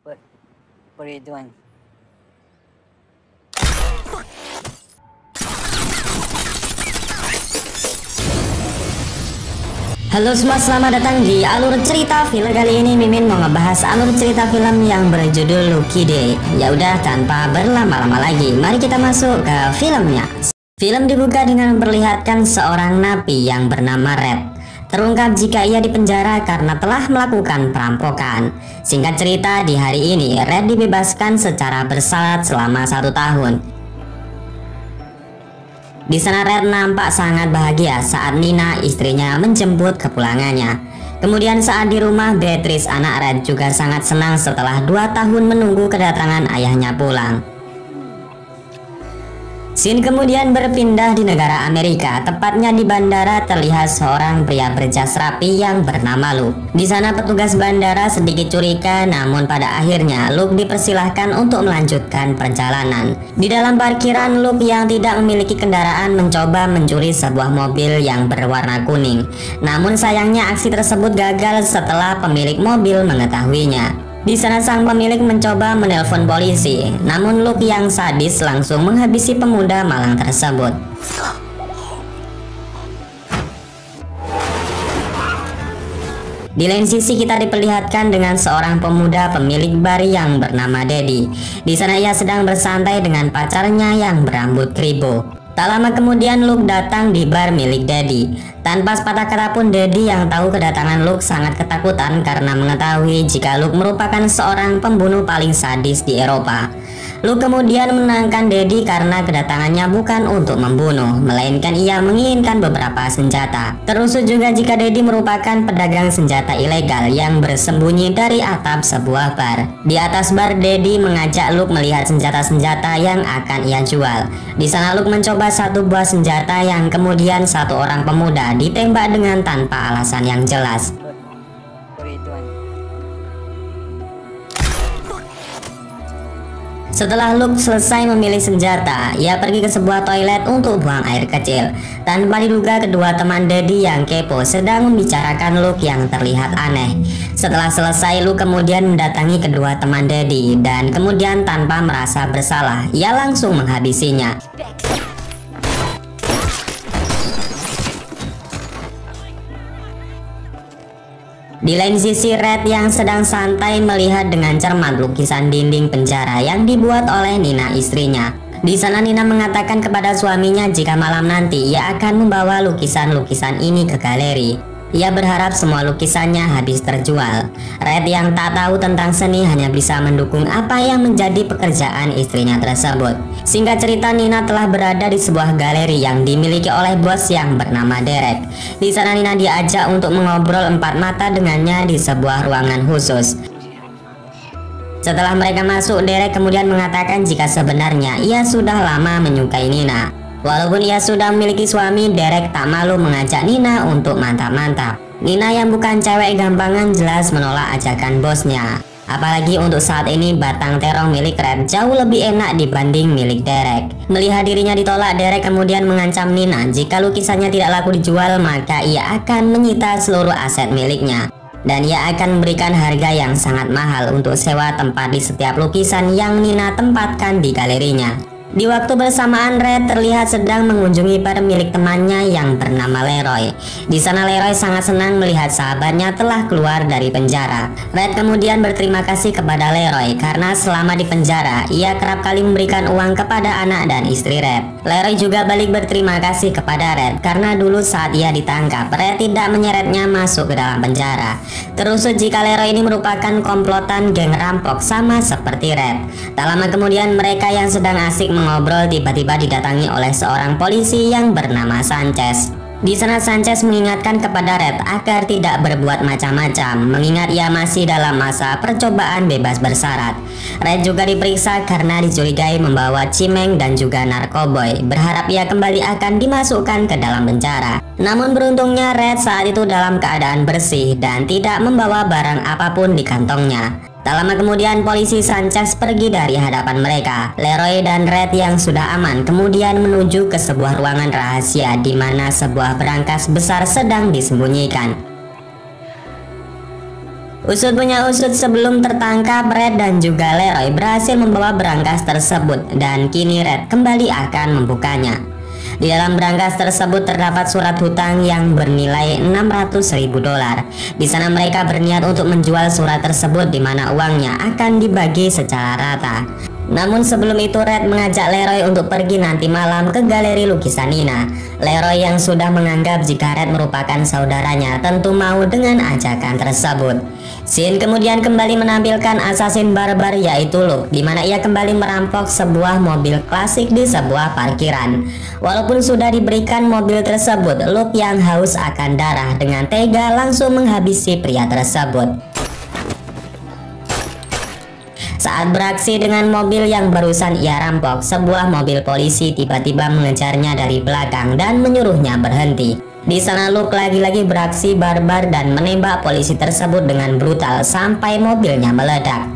What? What are you doing? Halo semua, selamat datang di Alur Cerita Film. Kali ini Mimin mau ngebahas alur cerita film yang berjudul Lucky Day. Ya udah, tanpa berlama-lama lagi, mari kita masuk ke filmnya. Film dibuka dengan memperlihatkan seorang napi yang bernama Red terungkap jika ia dipenjara karena telah melakukan perampokan. Singkat cerita, di hari ini Red dibebaskan secara bersarat selama 1 tahun. Di sana Red nampak sangat bahagia saat Nina, istrinya, menjemput kepulangannya. Kemudian saat di rumah, Beatrice, anak Red, juga sangat senang setelah 2 tahun menunggu kedatangan ayahnya pulang. Scene kemudian berpindah di negara Amerika, tepatnya di bandara. Terlihat seorang pria berjas rapi yang bernama Luke. Di sana petugas bandara sedikit curiga, namun pada akhirnya Luke dipersilahkan untuk melanjutkan perjalanan. Di dalam parkiran, Luke yang tidak memiliki kendaraan mencoba mencuri sebuah mobil yang berwarna kuning. Namun sayangnya aksi tersebut gagal setelah pemilik mobil mengetahuinya. Di sana sang pemilik mencoba menelpon polisi, namun Luke yang sadis langsung menghabisi pemuda malang tersebut. Di lain sisi kita diperlihatkan dengan seorang pemuda pemilik bar yang bernama Daddy. Di sana ia sedang bersantai dengan pacarnya yang berambut kribo. Tak lama kemudian Luke datang di bar milik Daddy. Tanpa sepatah kata pun Daddy yang tahu kedatangan Luke sangat ketakutan karena mengetahui jika Luke merupakan seorang pembunuh paling sadis di Eropa. Luke kemudian menenangkan Daddy karena kedatangannya bukan untuk membunuh, melainkan ia menginginkan beberapa senjata. Terusuk juga jika Daddy merupakan pedagang senjata ilegal yang bersembunyi dari atap sebuah bar. Di atas bar, Daddy mengajak Luke melihat senjata-senjata yang akan ia jual. Di sana Luke mencoba satu buah senjata yang kemudian satu orang pemuda ditembak dengan tanpa alasan yang jelas. What are you doing? Setelah Luke selesai memilih senjata, ia pergi ke sebuah toilet untuk buang air kecil. Tanpa diduga, kedua teman Daddy yang kepo sedang membicarakan Luke yang terlihat aneh. Setelah selesai, Luke kemudian mendatangi kedua teman Daddy dan kemudian tanpa merasa bersalah, ia langsung menghabisinya. Di lain sisi, Red yang sedang santai melihat dengan cermat lukisan dinding penjara yang dibuat oleh Nina, istrinya. Di sana Nina mengatakan kepada suaminya jika malam nanti ia akan membawa lukisan-lukisan ini ke galeri. Ia berharap semua lukisannya habis terjual. Red yang tak tahu tentang seni hanya bisa mendukung apa yang menjadi pekerjaan istrinya tersebut. Singkat cerita, Nina telah berada di sebuah galeri yang dimiliki oleh bos yang bernama Derek. Di sana Nina diajak untuk mengobrol 4 mata dengannya di sebuah ruangan khusus. Setelah mereka masuk, Derek kemudian mengatakan jika sebenarnya ia sudah lama menyukai Nina. Walaupun ia sudah memiliki suami, Derek tak malu mengajak Nina untuk mantap-mantap. Nina yang bukan cewek gampangan jelas menolak ajakan bosnya. Apalagi untuk saat ini batang terong milik Red jauh lebih enak dibanding milik Derek. Melihat dirinya ditolak, Derek kemudian mengancam Nina jika lukisannya tidak laku dijual maka ia akan menyita seluruh aset miliknya. Dan ia akan memberikan harga yang sangat mahal untuk sewa tempat di setiap lukisan yang Nina tempatkan di galerinya. Di waktu bersamaan, Red terlihat sedang mengunjungi bar milik temannya yang bernama Leroy. Di sana Leroy sangat senang melihat sahabatnya telah keluar dari penjara. Red kemudian berterima kasih kepada Leroy karena selama di penjara ia kerap kali memberikan uang kepada anak dan istri Red. Leroy juga balik berterima kasih kepada Red karena dulu saat ia ditangkap, Red tidak menyeretnya masuk ke dalam penjara. Terusuk jika Leroy ini merupakan komplotan geng rampok sama seperti Red. Tak lama kemudian mereka yang sedang asik ngobrol tiba-tiba didatangi oleh seorang polisi yang bernama Sanchez. Di sana Sanchez mengingatkan kepada Red agar tidak berbuat macam-macam, mengingat ia masih dalam masa percobaan bebas bersyarat. Red juga diperiksa karena dicurigai membawa cimeng dan juga narkoboy. Berharap ia kembali akan dimasukkan ke dalam penjara. Namun beruntungnya Red saat itu dalam keadaan bersih dan tidak membawa barang apapun di kantongnya. Tak lama kemudian polisi Sanchez pergi dari hadapan mereka. Leroy dan Red yang sudah aman kemudian menuju ke sebuah ruangan rahasia di mana sebuah berangkas besar sedang disembunyikan. Usut punya usut, sebelum tertangkap, Red dan juga Leroy berhasil membawa berangkas tersebut dan kini Red kembali akan membukanya. Di dalam berangkas tersebut terdapat surat hutang yang bernilai $600.000. Di sana mereka berniat untuk menjual surat tersebut di mana uangnya akan dibagi secara rata. Namun sebelum itu Red mengajak Leroy untuk pergi nanti malam ke galeri lukisan Nina. Leroy yang sudah menganggap jika Red merupakan saudaranya tentu mau dengan ajakan tersebut. Scene kemudian kembali menampilkan assassin barbar yaitu Luke, di mana ia kembali merampok sebuah mobil klasik di sebuah parkiran. Walaupun sudah diberikan mobil tersebut, Luke yang haus akan darah dengan tega langsung menghabisi pria tersebut. Saat beraksi dengan mobil yang barusan ia rampok, sebuah mobil polisi tiba-tiba mengejarnya dari belakang dan menyuruhnya berhenti. Di sana Luke lagi-lagi beraksi barbar dan menembak polisi tersebut dengan brutal sampai mobilnya meledak.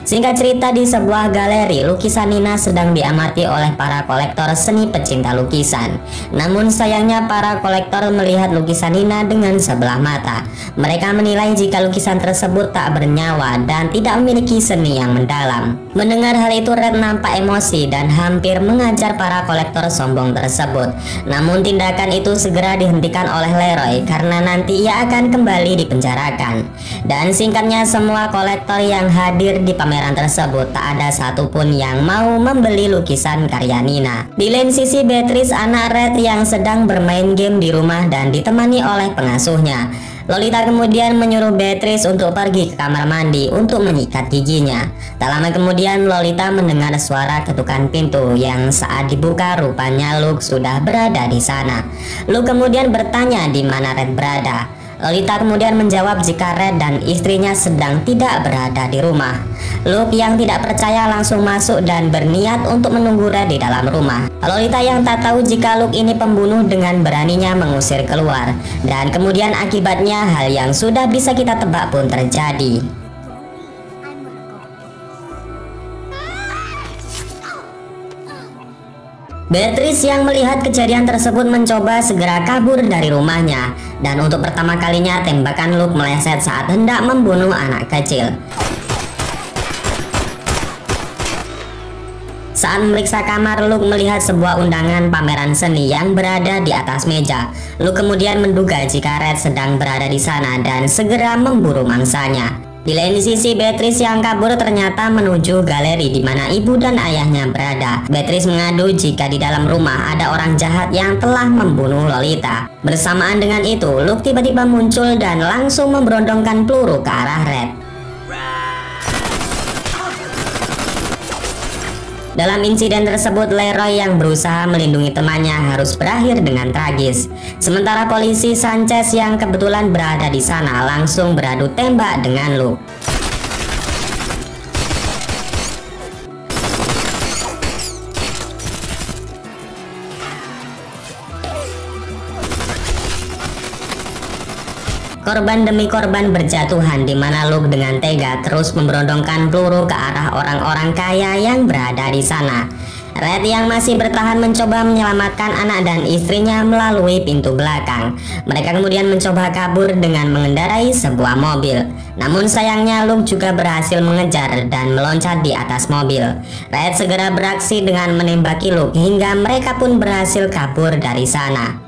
Singkat cerita, di sebuah galeri lukisan Nina sedang diamati oleh para kolektor seni pecinta lukisan. Namun sayangnya para kolektor melihat lukisan Nina dengan sebelah mata. Mereka menilai jika lukisan tersebut tak bernyawa dan tidak memiliki seni yang mendalam. Mendengar hal itu, Red nampak emosi dan hampir mengajar para kolektor sombong tersebut. Namun tindakan itu segera dihentikan oleh Leroy karena nanti ia akan kembali dipenjarakan. Dan singkatnya, semua kolektor yang hadir di pameran tersebut tak ada satupun yang mau membeli lukisan karya Nina. Di lain sisi, Beatrice, anak Red yang sedang bermain game di rumah dan ditemani oleh pengasuhnya. Lolita kemudian menyuruh Beatrice untuk pergi ke kamar mandi untuk menyikat giginya. Tak lama kemudian Lolita mendengar suara ketukan pintu yang saat dibuka rupanya Luke sudah berada di sana. Luke kemudian bertanya di mana Red berada. Lolita kemudian menjawab jika Red dan istrinya sedang tidak berada di rumah. Luke yang tidak percaya langsung masuk dan berniat untuk menunggu Red di dalam rumah. Lolita yang tak tahu jika Luke ini pembunuh dengan beraninya mengusir keluar. Dan kemudian akibatnya hal yang sudah bisa kita tebak pun terjadi. Beatrice yang melihat kejadian tersebut mencoba segera kabur dari rumahnya. Dan untuk pertama kalinya tembakan Luke meleset saat hendak membunuh anak kecil. Saat memeriksa kamar, Luke melihat sebuah undangan pameran seni yang berada di atas meja. Luke kemudian menduga jika Red sedang berada di sana dan segera memburu mangsanya. Di lain sisi, Beatrice yang kabur ternyata menuju galeri di mana ibu dan ayahnya berada. Beatrice mengadu jika di dalam rumah ada orang jahat yang telah membunuh Lolita. Bersamaan dengan itu, Luke tiba-tiba muncul dan langsung memberondongkan peluru ke arah Red. Dalam insiden tersebut, Leroy yang berusaha melindungi temannya harus berakhir dengan tragis. Sementara polisi Sanchez yang kebetulan berada di sana langsung beradu tembak dengan Luke. Korban demi korban berjatuhan di mana Luke dengan tega terus memberondongkan peluru ke arah orang-orang kaya yang berada di sana. Red yang masih bertahan mencoba menyelamatkan anak dan istrinya melalui pintu belakang. Mereka kemudian mencoba kabur dengan mengendarai sebuah mobil. Namun sayangnya Luke juga berhasil mengejar dan meloncat di atas mobil. Red segera beraksi dengan menembaki Luke hingga mereka pun berhasil kabur dari sana.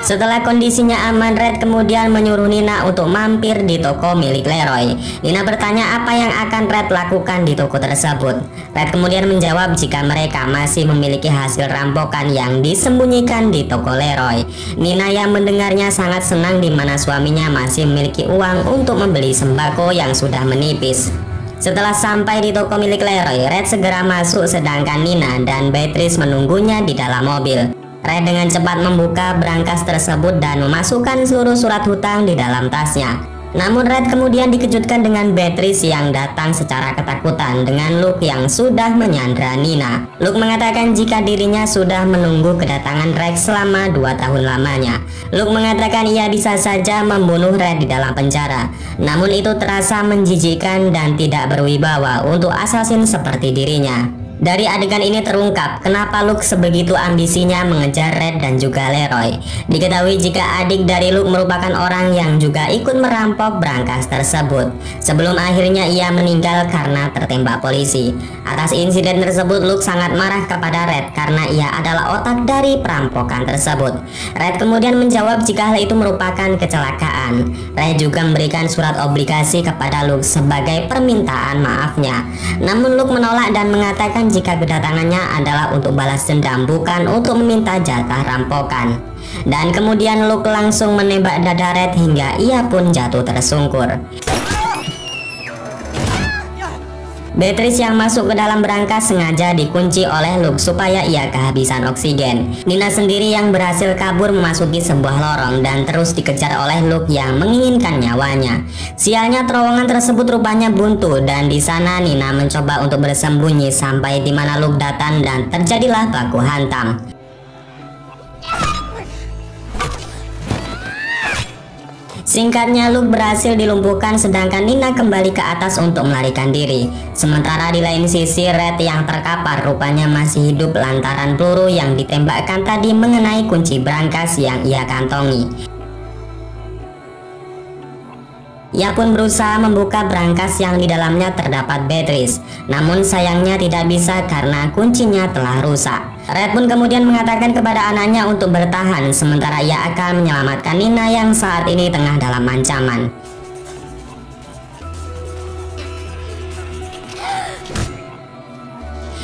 Setelah kondisinya aman, Red kemudian menyuruh Nina untuk mampir di toko milik Leroy. Nina bertanya apa yang akan Red lakukan di toko tersebut. Red kemudian menjawab jika mereka masih memiliki hasil rampokan yang disembunyikan di toko Leroy. Nina yang mendengarnya sangat senang di mana suaminya masih memiliki uang untuk membeli sembako yang sudah menipis. Setelah sampai di toko milik Leroy, Red segera masuk sedangkan Nina dan Beatrice menunggunya di dalam mobil. Red dengan cepat membuka berangkas tersebut dan memasukkan seluruh surat hutang di dalam tasnya. Namun Red kemudian dikejutkan dengan Beatrice yang datang secara ketakutan dengan Luke yang sudah menyandra Nina. Luke mengatakan jika dirinya sudah menunggu kedatangan Rex selama 2 tahun lamanya. Luke mengatakan ia bisa saja membunuh Red di dalam penjara. Namun itu terasa menjijikkan dan tidak berwibawa untuk assassin seperti dirinya. Dari adegan ini terungkap kenapa Luke sebegitu ambisinya mengejar Red dan juga Leroy. Diketahui jika adik dari Luke merupakan orang yang juga ikut merampok brankas tersebut, sebelum akhirnya ia meninggal karena tertembak polisi. Atas insiden tersebut, Luke sangat marah kepada Red karena ia adalah otak dari perampokan tersebut. Red kemudian menjawab jika hal itu merupakan kecelakaan. Red juga memberikan surat obligasi kepada Luke sebagai permintaan maafnya. Namun Luke menolak dan mengatakan jika kedatangannya adalah untuk balas dendam, bukan untuk meminta jatah rampokan. Dan kemudian Luke langsung menembak dada Red hingga ia pun jatuh tersungkur. Beatrice yang masuk ke dalam berangkas sengaja dikunci oleh Luke supaya ia kehabisan oksigen. Nina sendiri yang berhasil kabur memasuki sebuah lorong dan terus dikejar oleh Luke yang menginginkan nyawanya. Sialnya terowongan tersebut rupanya buntu dan di sana Nina mencoba untuk bersembunyi sampai di mana Luke datang dan terjadilah baku hantam. Singkatnya, Luke berhasil dilumpuhkan sedangkan Nina kembali ke atas untuk melarikan diri. Sementara di lain sisi, Red yang terkapar rupanya masih hidup lantaran peluru yang ditembakkan tadi mengenai kunci brankas yang ia kantongi. Ia pun berusaha membuka brankas yang di dalamnya terdapat Beatrice, namun sayangnya tidak bisa karena kuncinya telah rusak. Red pun kemudian mengatakan kepada anaknya untuk bertahan, sementara ia akan menyelamatkan Nina yang saat ini tengah dalam ancaman.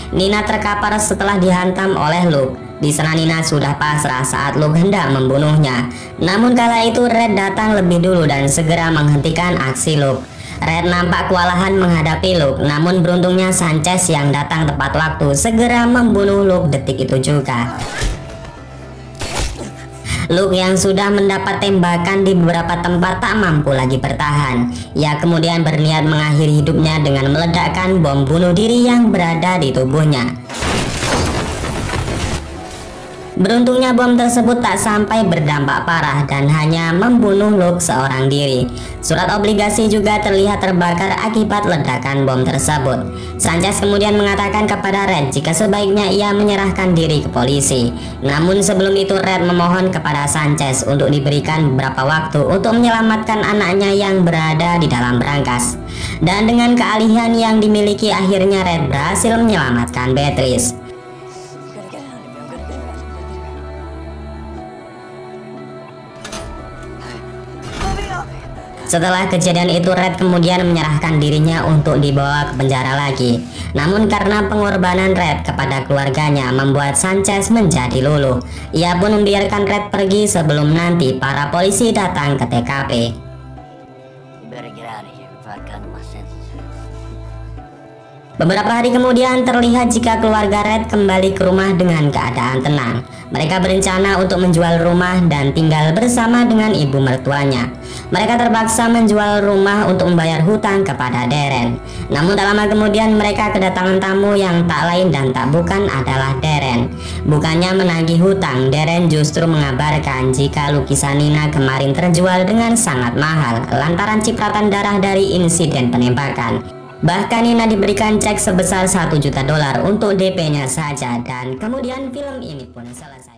Nina terkapar setelah dihantam oleh Luke. Di sana Nina sudah pasrah saat Luke hendak membunuhnya. Namun kala itu Red datang lebih dulu dan segera menghentikan aksi Luke. Red nampak kewalahan menghadapi Luke, namun beruntungnya Sanchez yang datang tepat waktu segera membunuh Luke detik itu juga. Luke yang sudah mendapat tembakan di beberapa tempat tak mampu lagi bertahan. Ia kemudian berniat mengakhiri hidupnya dengan meledakkan bom bunuh diri yang berada di tubuhnya. Beruntungnya bom tersebut tak sampai berdampak parah dan hanya membunuh Luke seorang diri. Surat obligasi juga terlihat terbakar akibat ledakan bom tersebut. Sanchez kemudian mengatakan kepada Red jika sebaiknya ia menyerahkan diri ke polisi. Namun sebelum itu Red memohon kepada Sanchez untuk diberikan beberapa waktu untuk menyelamatkan anaknya yang berada di dalam berangkas. Dan dengan keahlian yang dimiliki akhirnya Red berhasil menyelamatkan Beatrice. Setelah kejadian itu Red kemudian menyerahkan dirinya untuk dibawa ke penjara lagi. Namun karena pengorbanan Red kepada keluarganya membuat Sanchez menjadi luluh. Ia pun membiarkan Red pergi sebelum nanti para polisi datang ke TKP. Beberapa hari kemudian terlihat jika keluarga Red kembali ke rumah dengan keadaan tenang. Mereka berencana untuk menjual rumah dan tinggal bersama dengan ibu mertuanya. Mereka terpaksa menjual rumah untuk membayar hutang kepada Darren. Namun tak lama kemudian mereka kedatangan tamu yang tak lain dan tak bukan adalah Darren. Bukannya menagih hutang, Darren justru mengabarkan jika lukisan Nina kemarin terjual dengan sangat mahal lantaran cipratan darah dari insiden penembakan. Bahkan Nina diberikan cek sebesar $1 juta untuk DP-nya saja dan kemudian film ini pun selesai.